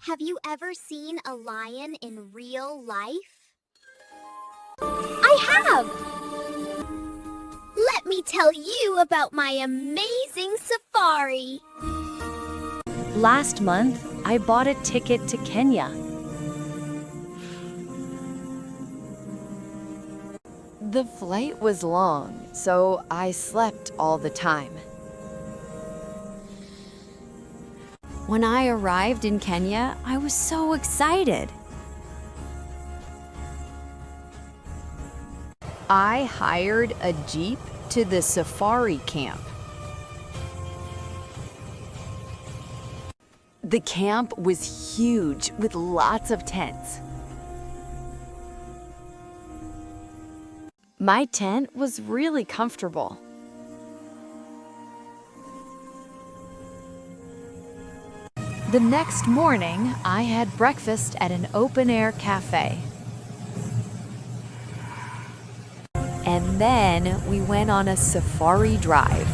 Have you ever seen a lion in real life? I have! Let me tell you about my amazing safari. Last month, I bought a ticket to Kenya. The flight was long, so I slept all the time. When I arrived in Kenya, I was so excited. I hired a Jeep to the safari camp. The camp was huge with lots of tents. My tent was really comfortable. The next morning, I had breakfast at an open-air cafe. And then we went on a safari drive.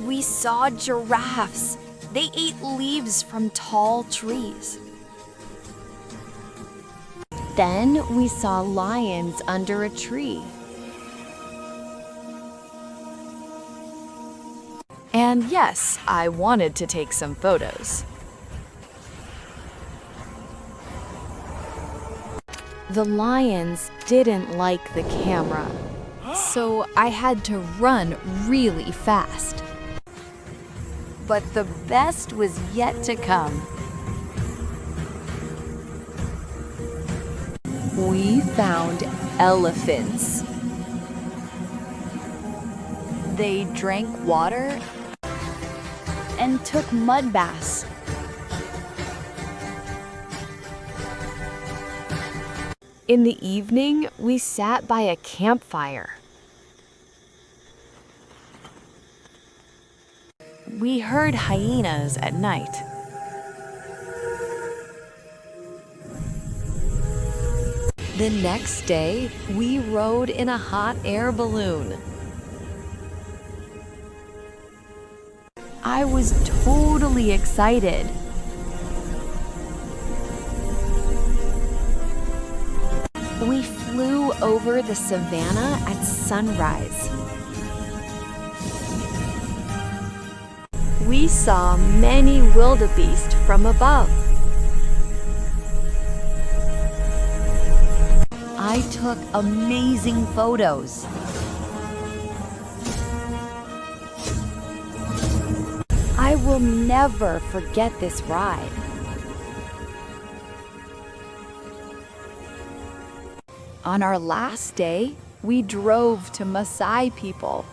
We saw giraffes. They ate leaves from tall trees. Then we saw lions under a tree. And yes, I wanted to take some photos. The lions didn't like the camera, so I had to run really fast. But the best was yet to come. We found elephants. They drank water and took mud baths. In the evening, we sat by a campfire. We heard hyenas at night. The next day, we rode in a hot air balloon. I was totally excited. We flew over the savannah at sunrise. We saw many wildebeest from above. I took amazing photos. I will never forget this ride. On our last day, we drove to Maasai people.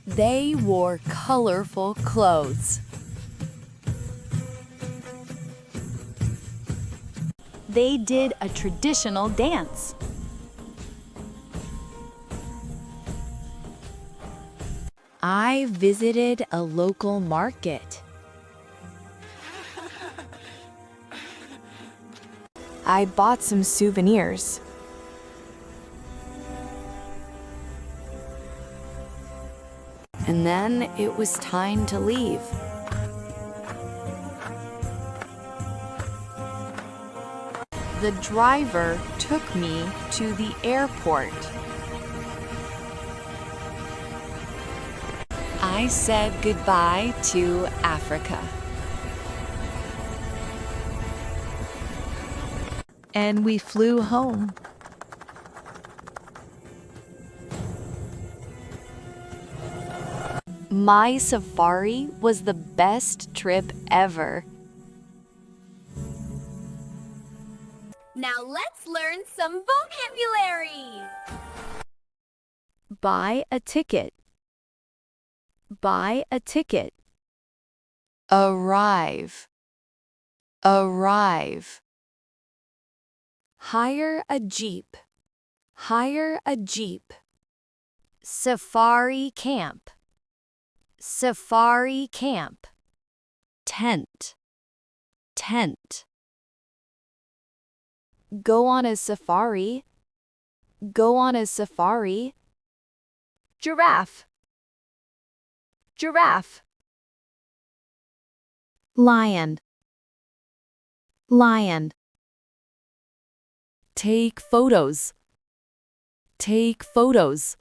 They wore colorful clothes. They did a traditional dance. I visited a local market. I bought some souvenirs. And then it was time to leave. The driver took me to the airport. I said goodbye to Africa. And we flew home. My safari was the best trip ever. Now let's learn some vocabulary. Buy a ticket. Buy a ticket. Arrive. Arrive. Hire a jeep. Hire a jeep. Safari camp. Safari camp. Tent. Tent. Go on a safari. Go on a safari. Giraffe. Giraffe. Lion. Lion. Take photos. Take photos.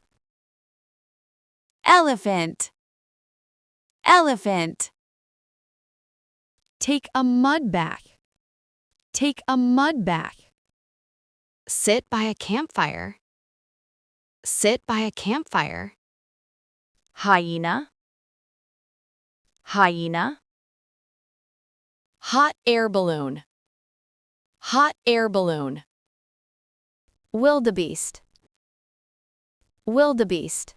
Elephant. Elephant. Take a mud bath. Take a mud bath. Sit by a campfire. Sit by a campfire. Hyena. Hyena. Hot air balloon. Hot air balloon. Wildebeest. Wildebeest.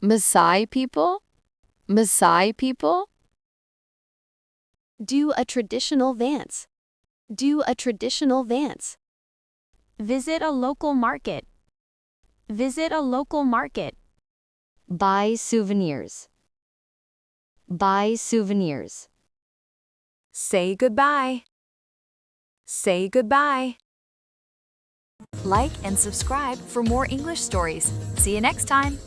Maasai people? Maasai people? Do a traditional dance. Do a traditional dance. Visit a local market. Visit a local market. Buy souvenirs. Buy souvenirs. Say goodbye. Say goodbye. Like and subscribe for more English stories. See you next time.